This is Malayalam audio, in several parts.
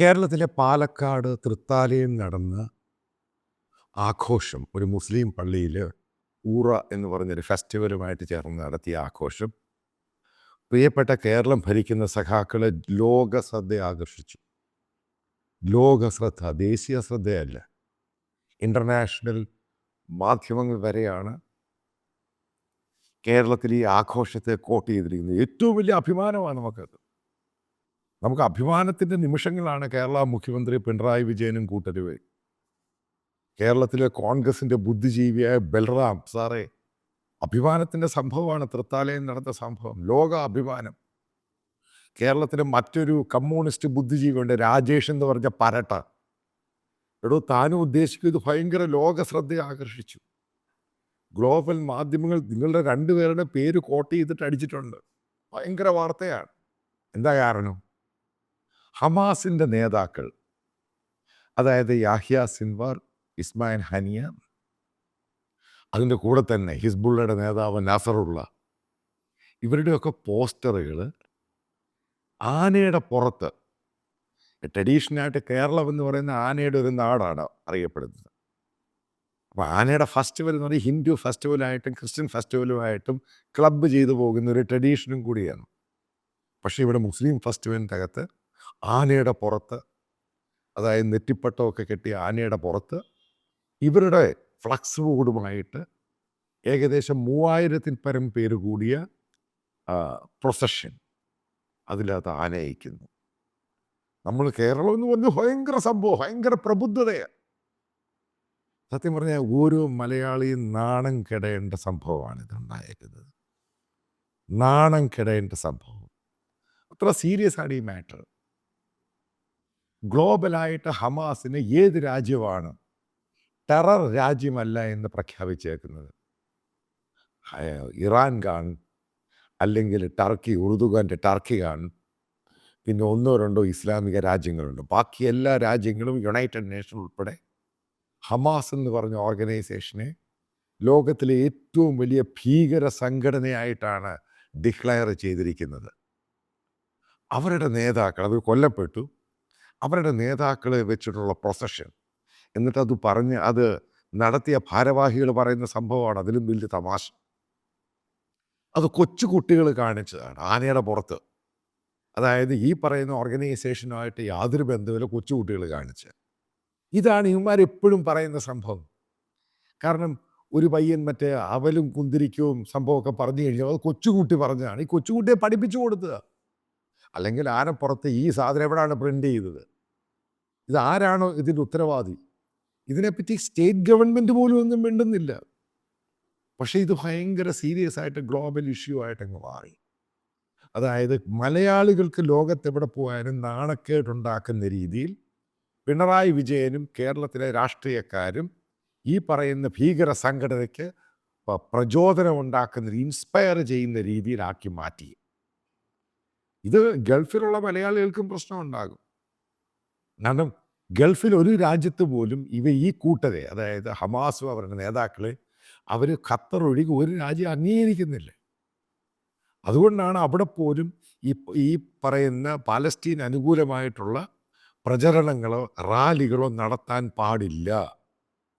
കേരളത്തിലെ പാലക്കാട് തൃത്താലയിൽ നടന്ന ആഘോഷം ഒരു മുസ്ലിം പള്ളിയിൽ ഊറ എന്ന് പറഞ്ഞൊരു ഫെസ്റ്റിവലുമായിട്ട് ചേർന്ന് നടത്തിയ ആഘോഷം പ്രിയപ്പെട്ട കേരളം ഭരിക്കുന്ന സഖാക്കളെ ലോക ശ്രദ്ധ ആകർഷിച്ചു. ലോക ശ്രദ്ധ, ദേശീയ ശ്രദ്ധയല്ല, ഇൻ്റർനാഷണൽ മാധ്യമങ്ങൾ വരെയാണ് കേരളത്തിൽ ഈ ആഘോഷത്തെ കോട്ട് ചെയ്തിരിക്കുന്നത്. ഏറ്റവും വലിയ അഭിമാനമാണ് നമുക്കത്. നമുക്ക് അഭിമാനത്തിൻ്റെ നിമിഷങ്ങളാണ് കേരള മുഖ്യമന്ത്രി പിണറായി വിജയനും കൂട്ടരുവേ. കേരളത്തിലെ കോൺഗ്രസിൻ്റെ ബുദ്ധിജീവിയായ ബൽറാം സാറേ, അഭിമാനത്തിൻ്റെ സംഭവമാണ് തൃത്താലയിൽ നടന്ന സംഭവം, ലോക അഭിമാനം. കേരളത്തിലെ മറ്റൊരു കമ്മ്യൂണിസ്റ്റ് ബുദ്ധിജീവിയുണ്ട്, രാജേഷ് എന്ന് പറഞ്ഞ പരട്ട. എടോ, താനും ഉദ്ദേശിക്കുന്നത് ഭയങ്കര ലോക ശ്രദ്ധ ആകർഷിച്ചു. ഗ്ലോബൽ മാധ്യമങ്ങൾ നിങ്ങളുടെ രണ്ടുപേരുടെ പേര് കോട്ട് ചെയ്തിട്ട് അടിച്ചിട്ടുണ്ട്. ഭയങ്കര വാർത്തയാണ്. എന്താ കാരണം? ഹമാസിൻ്റെ നേതാക്കൾ, അതായത് യാഹ്യ സിൻവാർ, ഇസ്മായിൽ ഹനിയ, അതിൻ്റെ കൂടെ തന്നെ ഹിസ്ബുള്ളയുടെ നേതാവ് നസറുള്ള, ഇവരുടെയൊക്കെ പോസ്റ്ററുകൾ ആനയുടെ പുറത്ത്, ട്രഡീഷണലായിട്ട് കേരളം എന്ന് പറയുന്ന ആനയുടെ ഒരു നാടാണ് അറിയപ്പെടുന്നത്. അപ്പോൾ ആനയുടെ ഫെസ്റ്റിവൽ എന്ന് പറഞ്ഞാൽ ഹിന്ദു ഫെസ്റ്റിവലായിട്ടും ക്രിസ്ത്യൻ ഫെസ്റ്റിവലുമായിട്ടും ക്ലബ്ബ് ചെയ്തു പോകുന്ന ഒരു ട്രഡീഷനും കൂടിയാണ്. പക്ഷേ ഇവിടെ മുസ്ലിം ഫെസ്റ്റിവലിൻ്റെ അകത്ത് ആനയുടെ പുറത്ത്, അതായത് നെറ്റിപ്പട്ടമൊക്കെ കെട്ടിയ ആനയുടെ പുറത്ത് ഇവരുടെ ഫ്ലക്സ് ബോർഡുമായിട്ട് ഏകദേശം 3000-ൽ പരം പേര് കൂടിയ പ്രൊസഷൻ അതിനകത്ത് ആനയിക്കുന്നു. നമ്മൾ കേരളം എന്ന് പറഞ്ഞാൽ ഭയങ്കര സംഭവം, ഭയങ്കര പ്രബുദ്ധതയാണ്. സത്യം പറഞ്ഞാൽ ഓരോ മലയാളിയും നാണം കെടേണ്ട സംഭവമാണ് ഇതുണ്ടായിരിക്കുന്നത്. നാണം കെടേണ്ട സംഭവം. അത്ര സീരിയസ് ആണ് ഈ മാറ്റർ. ഗ്ലോബലായിട്ട് ഹമാസിന് ഏത് രാജ്യമാണ് ടെറർ രാജ്യമല്ല എന്ന് പ്രഖ്യാപിച്ചേക്കുന്നത്? ഇറാൻ കാണും, അല്ലെങ്കിൽ ടർക്കി, ഉറുദുഖാൻ്റെ ടർക്കി കാണും, പിന്നെ ഒന്നോ രണ്ടോ ഇസ്ലാമിക രാജ്യങ്ങളുണ്ട്. ബാക്കി എല്ലാ രാജ്യങ്ങളും യുണൈറ്റഡ് നേഷൻ ഉൾപ്പെടെ ഹമാസ് എന്ന് പറഞ്ഞ ഓർഗനൈസേഷനെ ലോകത്തിലെ ഏറ്റവും വലിയ ഭീകര സംഘടനയായിട്ടാണ് ഡിക്ലെയർ ചെയ്തിരിക്കുന്നത്. അവരുടെ നേതാക്കൾ, അവർ കൊല്ലപ്പെട്ടു, അവരുടെ നേതാക്കളെ വെച്ചിട്ടുള്ള പ്രൊസഷൻ, എന്നിട്ട് അത് പറഞ്ഞ് അത് നടത്തിയ ഭാരവാഹികൾ പറയുന്ന സംഭവമാണ് അതിലും വലിയ തമാശ. അത് കൊച്ചു കുട്ടികൾ കാണിച്ചതാണ് ആനയുടെ പുറത്ത്. അതായത് ഈ പറയുന്ന ഓർഗനൈസേഷനുമായിട്ട് യാതൊരു ബന്ധമില്ല, കൊച്ചു കുട്ടികൾ കാണിച്ച്. ഇതാണ് ഇവന്മാരെപ്പോഴും പറയുന്ന സംഭവം. കാരണം ഒരു പയ്യൻ മറ്റേ അവലും കുന്തിരിക്കവും സംഭവമൊക്കെ പറഞ്ഞു കഴിഞ്ഞാൽ അത് കൊച്ചുകുട്ടി പറഞ്ഞതാണ്. ഈ കൊച്ചുകുട്ടിയെ പഠിപ്പിച്ചു കൊടുത്തത്. അല്ലെങ്കിൽ ആനപ്പുറത്ത് ഈ സാധനം എവിടെയാണ് പ്രിൻ്റ് ചെയ്തത്? ഇതാരാണോ ഇതിൻ്റെ ഉത്തരവാദി? ഇതിനെപ്പറ്റി സ്റ്റേറ്റ് ഗവൺമെൻറ് പോലും ഒന്നും മിണ്ടുന്നില്ല. പക്ഷേ ഇത് ഭയങ്കര സീരിയസ് ആയിട്ട് ഗ്ലോബൽ ഇഷ്യൂ ആയിട്ടങ്ങ് മാറി. അതായത് മലയാളികൾക്ക് ലോകത്തെവിടെ പോയാലും നാണക്കേടുണ്ടാക്കുന്ന രീതിയിൽ പിണറായി വിജയനും കേരളത്തിലെ രാഷ്ട്രീയക്കാരും ഈ പറയുന്ന ഭീകര സംഘടനയ്ക്ക് പ്രചോദനം ഉണ്ടാക്കുന്ന, ഇൻസ്പയർ ചെയ്യുന്ന രീതിയിലാക്കി മാറ്റി. ഇത് ഗൾഫിലുള്ള മലയാളികൾക്കും പ്രശ്നമുണ്ടാകും. കാരണം ഗൾഫിൽ ഒരു രാജ്യത്ത് പോലും ഈ കൂട്ടരെ, അതായത് ഹമാസും അവരുടെ നേതാക്കളെ, അവർ ഖത്തർ ഒഴികെ ഒരു രാജ്യം അംഗീകരിക്കുന്നില്ല. അതുകൊണ്ടാണ് അവിടെ പോലും ഈ പറയുന്ന പാലസ്തീൻ അനുകൂലമായിട്ടുള്ള പ്രചരണങ്ങളോ റാലികളോ നടത്താൻ പാടില്ല.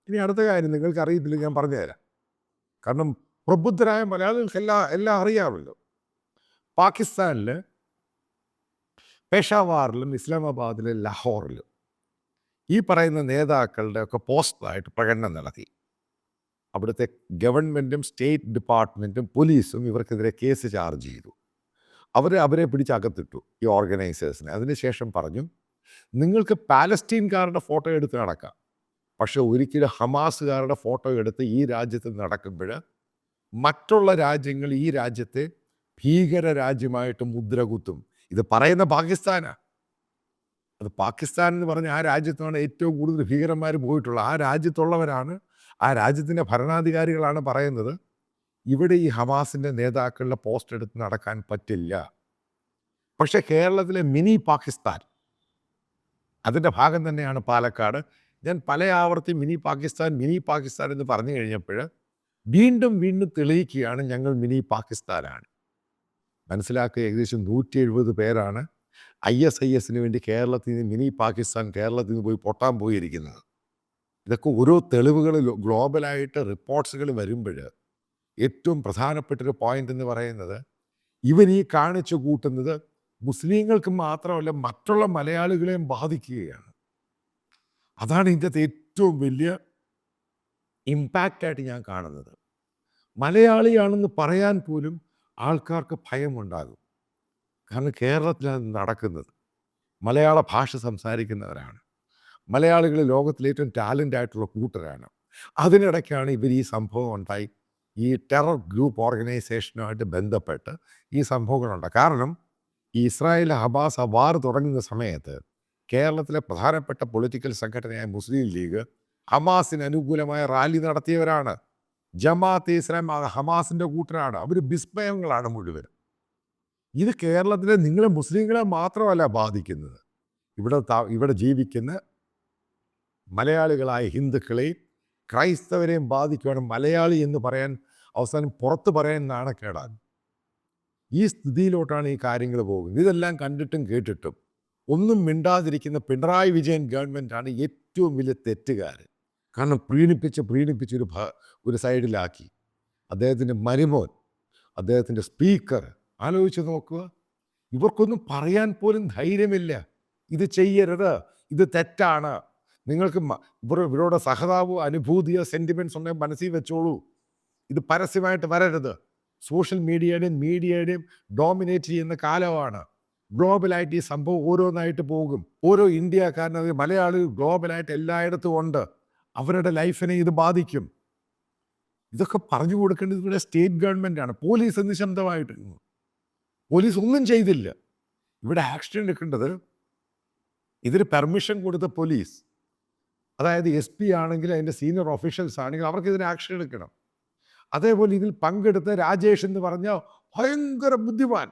ഇനി അടുത്ത കാര്യം നിങ്ങൾക്ക് അറിയത്തില്ല, ഞാൻ പറഞ്ഞുതരാം. കാരണം പ്രബുദ്ധരായ മലയാളികൾക്ക് എല്ലാം അറിയാമല്ലോ. പാകിസ്ഥാനിൽ പെഷാവാറിലും ഇസ്ലാമാബാദിലും ലാഹോറിലും ഈ പറയുന്ന നേതാക്കളുടെ ഒക്കെ പോസ്റ്ററായിട്ട് പ്രകടനം നടത്തി. അവിടുത്തെ ഗവൺമെൻറ്റും സ്റ്റേറ്റ് ഡിപ്പാർട്ട്മെൻറ്റും പോലീസും ഇവർക്കെതിരെ കേസ് ചാർജ് ചെയ്തു. അവരെ പിടിച്ചകത്തിട്ടു, ഈ ഓർഗനൈസേഴ്സിനെ. അതിനുശേഷം പറഞ്ഞു, നിങ്ങൾക്ക് പാലസ്തീൻകാരുടെ ഫോട്ടോ എടുത്ത് നടക്കാം, പക്ഷെ ഒരിക്കലും ഹമാസുകാരുടെ ഫോട്ടോ എടുത്ത് ഈ രാജ്യത്ത് നടക്കുമ്പോൾ മറ്റുള്ള രാജ്യങ്ങൾ ഈ രാജ്യത്തെ ഭീകര രാജ്യമായിട്ട് മുദ്ര കുത്തും. ഇത് പറയുന്ന പാകിസ്ഥാനാണ്. അത് പാകിസ്ഥാൻ എന്ന് പറഞ്ഞ ആ രാജ്യത്താണ് ഏറ്റവും കൂടുതൽ ഭീകരന്മാർ പോയിട്ടുള്ളത്. ആ രാജ്യത്തുള്ളവരാണ്, ആ രാജ്യത്തിൻ്റെ ഭരണാധികാരികളാണ് പറയുന്നത്, ഇവിടെ ഈ ഹമാസിൻ്റെ നേതാക്കളുടെ പോസ്റ്റ് എടുത്ത് നടക്കാൻ പറ്റില്ല. പക്ഷേ കേരളത്തിലെ മിനി പാകിസ്ഥാൻ, അതിൻ്റെ ഭാഗം തന്നെയാണ് പാലക്കാട്. ഞാൻ പല ആവർത്തി മിനി പാകിസ്ഥാൻ എന്ന് പറഞ്ഞു കഴിഞ്ഞപ്പോൾ വീണ്ടും തെളിയിക്കുകയാണ്, ഞങ്ങൾ മിനി പാകിസ്ഥാനാണ്. മനസ്സിലാക്കുക, ഏകദേശം 170 പേരാണ് ISISന് വേണ്ടി കേരളത്തിൽ നിന്ന് മിനി പാകിസ്ഥാൻ കേരളത്തിൽ നിന്ന് പോയി പൊട്ടാൻ പോയിരിക്കുന്നത്. ഇതൊക്കെ ഓരോ തെളിവുകൾ ഗ്ലോബലായിട്ട് റിപ്പോർട്ട്സുകൾ വരുമ്പോൾ ഏറ്റവും പ്രധാനപ്പെട്ടൊരു പോയിന്റ് എന്ന് പറയുന്നത്, ഇവൻ ഈ കാണിച്ചു കൂട്ടുന്നത് മുസ്ലിങ്ങൾക്ക് മാത്രമല്ല മറ്റുള്ള മലയാളികളെയും ബാധിക്കുകയാണ്. അതാണ് ഇതിൻ്റെ ഏറ്റവും വലിയ ഇമ്പാക്റ്റായിട്ട് ഞാൻ കാണുന്നത്. മലയാളിയാണെന്ന് പറയാൻ പോലും ആൾക്കാർക്ക് ഭയമുണ്ടാകും. കാരണം കേരളത്തിലാണ് നടക്കുന്നത്. മലയാള ഭാഷ സംസാരിക്കുന്നവരാണ് മലയാളികൾ. ലോകത്തിലെ ഏറ്റവും ടാലൻ്റ് ആയിട്ടുള്ള കൂട്ടരാണ്. അതിനിടയ്ക്കാണ് ഇവർ ഈ സംഭവം ഉണ്ടായി. ഈ ടെറർ ഗ്രൂപ്പ് ഓർഗനൈസേഷനുമായിട്ട് ബന്ധപ്പെട്ട് ഈ സംഭവങ്ങളുണ്ട്. കാരണം ഈ ഇസ്രായേൽ ഹമാസ് വാർ തുടങ്ങുന്ന സമയത്ത് കേരളത്തിലെ പ്രധാനപ്പെട്ട പൊളിറ്റിക്കൽ സംഘടനയായ മുസ്ലിം ലീഗ് ഹമാസിന് അനുകൂലമായ റാലി നടത്തിയവരാണ്. ജമാഅത്തെ ഇസ്ലാം ഹമാസിൻ്റെ കൂട്ടരാണ്. അവർ വിസ്മയങ്ങളാണ് മുഴുവൻ. ഇത് കേരളത്തിലെ നിങ്ങളെ മുസ്ലിങ്ങളെ മാത്രമല്ല ബാധിക്കുന്നത്, ഇവിടെ ജീവിക്കുന്ന മലയാളികളായ ഹിന്ദുക്കളെയും ക്രൈസ്തവരെയും ബാധിക്കുകയാണ്. മലയാളി എന്ന് പറയാൻ അവസാനം പുറത്ത് പറയാൻ നാണക്കേടാണ്. ഈ സ്ഥിതിയിലോട്ടാണ് ഈ കാര്യങ്ങൾ പോകുന്നത്. ഇതെല്ലാം കണ്ടിട്ടും കേട്ടിട്ടും ഒന്നും മിണ്ടാതിരിക്കുന്ന പിണറായി വിജയൻ ഗവൺമെൻറ്റാണ് ഏറ്റവും വലിയ തെറ്റുകാരൻ. കാരണം പ്രീണിപ്പിച്ച് ഒരു സൈഡിലാക്കി. അദ്ദേഹത്തിൻ്റെ മരുമോൻ, അദ്ദേഹത്തിൻ്റെ സ്പീക്കർ, ആലോചിച്ച് നോക്കുക. ഇവർക്കൊന്നും പറയാൻ പോലും ധൈര്യമില്ല. ഇത് ചെയ്യരുത്, ഇത് തെറ്റാണ്, നിങ്ങൾക്ക് ഇവരോട് സഹതാപോ അനുഭൂതിയോ സെൻറ്റിമെൻറ്റ്സ് ഉണ്ടെങ്കിൽ മനസ്സിൽ വെച്ചോളൂ, ഇത് പരസ്യമായിട്ട് വരരുത്. സോഷ്യൽ മീഡിയയുടെയും ഡോമിനേറ്റ് ചെയ്യുന്ന കാലമാണ്. ഗ്ലോബലായിട്ട് ഈ സംഭവം ഓരോന്നായിട്ട് പോകും. ഓരോ ഇന്ത്യക്കാരനും മലയാളി ഗ്ലോബലായിട്ട് എല്ലായിടത്തും ഉണ്ട്. അവരുടെ ലൈഫിനെ ഇത് ബാധിക്കും. ഇതൊക്കെ പറഞ്ഞു കൊടുക്കേണ്ടത് ഇവിടെ സ്റ്റേറ്റ് ഗവൺമെൻറ്റാണ്. പോലീസ് നിശബ്ദമായിട്ടിരുന്നു. പോലീസ് ഒന്നും ചെയ്തില്ല. ഇവിടെ ആക്ഷൻ എടുക്കേണ്ടത് ഇതിന് പെർമിഷൻ കൊടുത്ത പോലീസ്, അതായത് SP ആണെങ്കിൽ അതിൻ്റെ സീനിയർ ഒഫീഷ്യൽസ് ആണെങ്കിൽ അവർക്ക് ഇതിന് ആക്ഷൻ എടുക്കണം. അതേപോലെ ഇതിൽ പങ്കെടുത്ത രാജേഷ് എന്ന് പറഞ്ഞ ഭയങ്കര ബുദ്ധിമാൻ,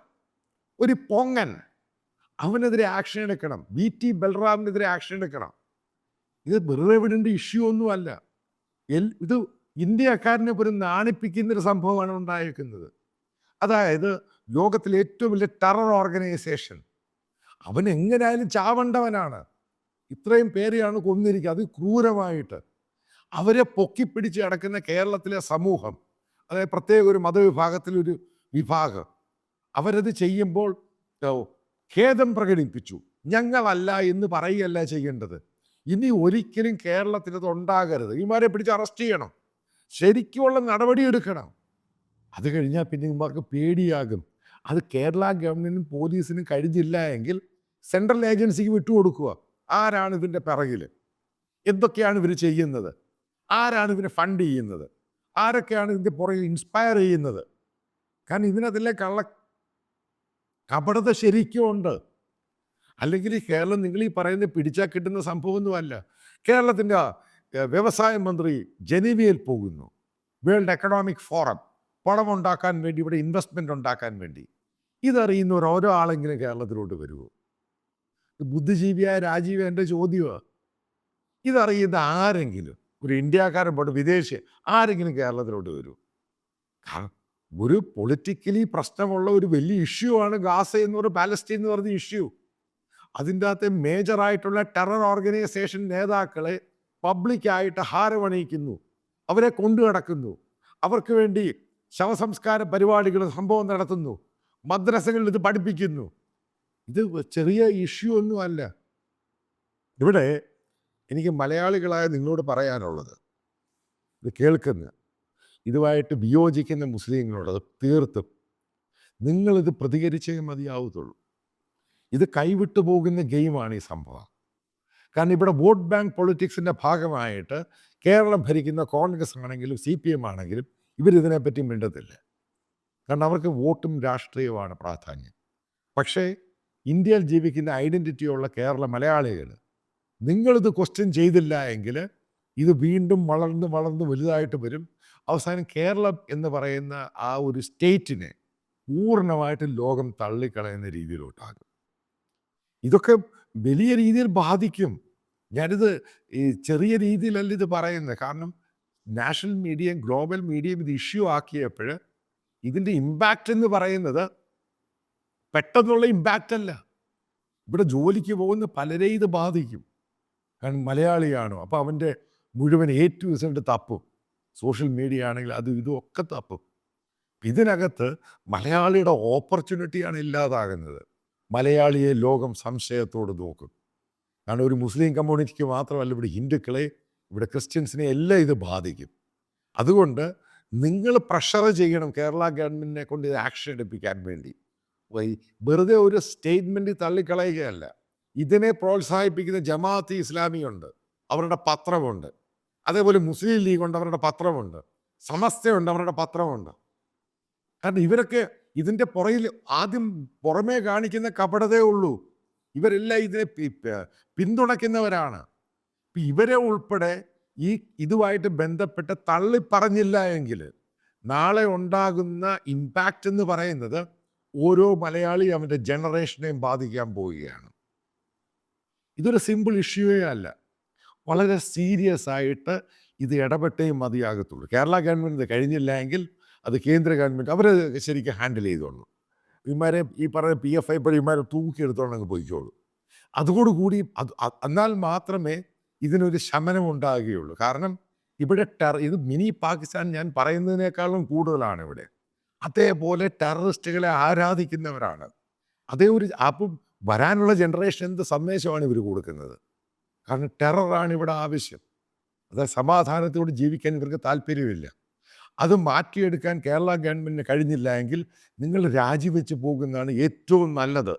ഒരു പൊങ്ങൻ, അവനെതിരെ ആക്ഷൻ എടുക്കണം. VT ബൽറാമിനെതിരെ ആക്ഷൻ എടുക്കണം. ഇത് വെറുതെ വിടേണ്ട ഇഷ്യൂ ഒന്നുമല്ല. ഇത് ഇന്ത്യക്കാരനെ പോലും നാണിപ്പിക്കുന്നൊരു സംഭവമാണ് ഉണ്ടായിരിക്കുന്നത്. അതായത് ലോകത്തിലെ ഏറ്റവും വലിയ ടെറർ ഓർഗനൈസേഷൻ, അവൻ എങ്ങനെയായാലും ചാവണ്ടവനാണ്. ഇത്രയും പേരെയാണ് കൊന്നിരിക്കുക, അത് ക്രൂരമായിട്ട്. അവരെ പൊക്കിപ്പിടിച്ച് കിടക്കുന്ന കേരളത്തിലെ സമൂഹം, അതായത് പ്രത്യേക ഒരു മതവിഭാഗത്തിലൊരു വിഭാഗം, അവരത് ചെയ്യുമ്പോൾ ഖേദം പ്രകടിപ്പിച്ചു. ഞങ്ങളല്ല എന്ന് പറയുകയല്ല ചെയ്യേണ്ടത്. ഇനി ഒരിക്കലും കേരളത്തിലത് ഉണ്ടാകരുത്. ഇവന്മാരെ പിടിച്ച് അറസ്റ്റ് ചെയ്യണം, ശരിക്കുമുള്ള നടപടിയെടുക്കണം. അത് കഴിഞ്ഞാൽ പിന്നെ ഇവന്മാർക്ക് പേടിയാകും. അത് കേരള ഗവൺമെൻറ്റിനും പോലീസിനും കഴിഞ്ഞില്ല എങ്കിൽ സെൻട്രൽ ഏജൻസിക്ക് വിട്ടുകൊടുക്കുക. ആരാണ് ഇതിൻ്റെ പിറകിൽ, എന്തൊക്കെയാണ് ഇവർ ചെയ്യുന്നത്, ആരാണ് ഇതിനെ ഫണ്ട് ചെയ്യുന്നത്, ആരൊക്കെയാണ് ഇതിൻ്റെ പുറകിൽ ഇൻസ്പയർ ചെയ്യുന്നത്. കാരണം ഇതിനകത്തിലെ കപടത ശരിക്കും ഉണ്ട്. അല്ലെങ്കിൽ ഈ കേരളം നിങ്ങൾ ഈ പറയുന്നത് പിടിച്ചാൽ കിട്ടുന്ന സംഭവമൊന്നുമല്ല. കേരളത്തിൻ്റെ വ്യവസായ മന്ത്രി ജനീവയിൽ പോകുന്നു, വേൾഡ് എക്കണോമിക് ഫോറം, പണമുണ്ടാക്കാൻ വേണ്ടി, ഇവിടെ ഇൻവെസ്റ്റ്മെൻ്റ് ഉണ്ടാക്കാൻ വേണ്ടി. ഇതറിയുന്ന ഓരോ ആളെങ്കിലും കേരളത്തിലോട്ട് വരുമോ? ബുദ്ധിജീവിയായ രാജീവ് എൻ്റെ ചോദ്യമാണ്. ഇതറിയുന്ന ആരെങ്കിലും, ഒരു ഇന്ത്യക്കാരൻ പോട്ടെ, വിദേശി ആരെങ്കിലും കേരളത്തിലോട്ട് വരൂ? ഒരു പൊളിറ്റിക്കലി പ്രശ്നമുള്ള ഒരു വലിയ ഇഷ്യൂ ആണ് ഗാസ എന്ന് പറയുന്ന, പാലസ്റ്റീൻ എന്ന് പറഞ്ഞ ഇഷ്യൂ. അതിൻ്റെ അകത്ത് മേജറായിട്ടുള്ള ടെറർ ഓർഗനൈസേഷൻ നേതാക്കളെ പബ്ലിക്കായിട്ട് ഹാരമണിയിക്കുന്നു, അവരെ കൊണ്ടു നടക്കുന്നു, അവർക്ക് വേണ്ടി ശവസംസ്കാര പരിപാടികൾ സംഭവം നടത്തുന്നു, മദ്രസകളിൽ ഇത് പഠിപ്പിക്കുന്നു. ഇത് ചെറിയ ഇഷ്യൂ ഒന്നുമല്ല. ഇവിടെ എനിക്ക് മലയാളികളായ നിങ്ങളോട് പറയാനുള്ളത്, ഇത് കേൾക്കുന്ന, ഇതുമായിട്ട് വിയോജിക്കുന്ന മുസ്ലിങ്ങളോട് തീർത്തും നിങ്ങളിത് പ്രതികരിച്ചേ മതിയാവത്തുള്ളൂ. ഇത് കൈവിട്ടു പോകുന്ന ഗെയിമാണ് ഈ സംഭവം. കാരണം ഇവിടെ വോട്ട് ബാങ്ക് പൊളിറ്റിക്സിൻ്റെ ഭാഗമായിട്ട് കേരളം ഭരിക്കുന്ന കോൺഗ്രസ് ആണെങ്കിലും CPM ആണെങ്കിലും ഇവരിതിനെപ്പറ്റി മിണ്ടത്തില്ല. കാരണം അവർക്ക് വോട്ടും രാഷ്ട്രീയവുമാണ് പ്രാധാന്യം. പക്ഷേ ഇന്ത്യയിൽ ജീവിക്കുന്ന ഐഡൻറ്റിറ്റിയുള്ള കേരള മലയാളികൾ, നിങ്ങളിത് ക്വസ്റ്റ്യൻ ചെയ്തില്ല എങ്കിൽ ഇത് വീണ്ടും വളർന്ന് വലുതായിട്ട് വരും. അവസാനം കേരളം എന്ന് പറയുന്ന ആ ഒരു സ്റ്റേറ്റിനെ പൂർണ്ണമായിട്ട് ലോകം തള്ളിക്കളയുന്ന രീതിയിലോട്ടാകും. ഇതൊക്കെ വലിയ രീതിയിൽ ബാധിക്കും. ഞാനിത് ഈ ചെറിയ രീതിയിലല്ല ഇത് പറയുന്നത്. കാരണം നാഷണൽ മീഡിയയും ഗ്ലോബൽ മീഡിയയും ഇത് ഇഷ്യൂ ആക്കിയപ്പോൾ ഇതിൻ്റെ ഇമ്പാക്റ്റ് എന്ന് പറയുന്നത് പെട്ടെന്നുള്ള ഇമ്പാക്റ്റ് അല്ല. ഇവിടെ ജോലിക്ക് പോകുന്ന പലരെയും ഇത് ബാധിക്കും. കാരണം മലയാളിയാണോ, അപ്പോൾ അവൻ്റെ മുഴുവൻ A to Z തപ്പും. സോഷ്യൽ മീഡിയ ആണെങ്കിൽ അതും ഇതും ഒക്കെ തപ്പും. ഇതിനകത്ത് മലയാളിയുടെ ഓപ്പർച്യൂണിറ്റിയാണ് ഇല്ലാതാകുന്നത്. മലയാളിയെ ലോകം സംശയത്തോട് നോക്കും. കാരണം ഒരു മുസ്ലിം കമ്മ്യൂണിറ്റിക്ക് മാത്രമല്ല, ഇവിടെ ഹിന്ദുക്കളെ, ഇവിടെ ക്രിസ്ത്യൻസിനെ എല്ലാം ഇത് ബാധിക്കും. അതുകൊണ്ട് നിങ്ങൾ പ്രഷർ ചെയ്യണം കേരള ഗവൺമെൻറ്റിനെ കൊണ്ട് ഇത് ആക്ഷൻ എടുപ്പിക്കാൻ വേണ്ടി. വെറുതെ ഒരു സ്റ്റേറ്റ്മെൻറ്റ് തള്ളിക്കളയുകയല്ല. ഇതിനെ പ്രോത്സാഹിപ്പിക്കുന്ന ജമാഅത്ത് ഇസ്ലാമിയുണ്ട്, അവരുടെ പത്രമുണ്ട്. അതേപോലെ മുസ്ലിം ലീഗുണ്ട്, അവരുടെ പത്രമുണ്ട്. സമസ്തയുണ്ട്, അവരുടെ പത്രമുണ്ട്. കാരണം ഇവരൊക്കെ ഇതിൻ്റെ പുറയിൽ ആദ്യം പുറമേ കാണിക്കുന്ന കപടതേ ഉള്ളൂ. ഇവരെല്ലാം ഇതിനെ പിന്തുണയ്ക്കുന്നവരാണ്. ഇവരെ ഉൾപ്പെടെ ഇതുമായിട്ട് ബന്ധപ്പെട്ട് തള്ളിപ്പറഞ്ഞില്ല എങ്കിൽ നാളെ ഉണ്ടാകുന്ന ഇമ്പാക്റ്റ് എന്ന് പറയുന്നത് ഓരോ മലയാളി അവൻ്റെ ജനറേഷനെയും ബാധിക്കാൻ പോവുകയാണ്. ഇതൊരു സിമ്പിൾ ഇഷ്യൂവേ അല്ല. വളരെ സീരിയസ് ആയിട്ട് ഇത് ഇടപെട്ടേ മതിയാകത്തുള്ളൂ. കേരള ഗവൺമെൻറ് കഴിഞ്ഞില്ല എങ്കിൽ അത് കേന്ദ്ര ഗവൺമെൻറ് അവർ ശരിക്കും ഹാൻഡിൽ ചെയ്തോളൂ. ഇവന്മാരെ ഈ പറഞ്ഞ PFI ഇവന്മാരെ തൂക്കിയെടുത്തോണ്ടങ്ങ് പോയിക്കോളൂ. അതോടുകൂടി എന്നാൽ മാത്രമേ ഇതിനൊരു ശമനം ഉണ്ടാകുകയുള്ളൂ. കാരണം ഇവിടെ ഇത് മിനി പാകിസ്ഥാൻ ഞാൻ പറയുന്നതിനേക്കാളും കൂടുതലാണ് ഇവിടെ. അതേപോലെ ടെററിസ്റ്റുകളെ ആരാധിക്കുന്നവരാണ്. അപ്പം വരാനുള്ള ജനറേഷൻ എന്ത് സന്ദേശമാണ് ഇവർ കൊടുക്കുന്നത്? കാരണം ടെററാണ് ഇവിടെ ആവശ്യം. അതായത് സമാധാനത്തോട് ജീവിക്കാൻ ഇവർക്ക് താല്പര്യമില്ല. അത് മാറ്റിയെടുക്കാൻ കേരള ഗവൺമെൻറ്റിന് കഴിഞ്ഞില്ല എങ്കിൽ നിങ്ങൾ രാജിവെച്ച് പോകുന്നതാണ് ഏറ്റവും നല്ലത്.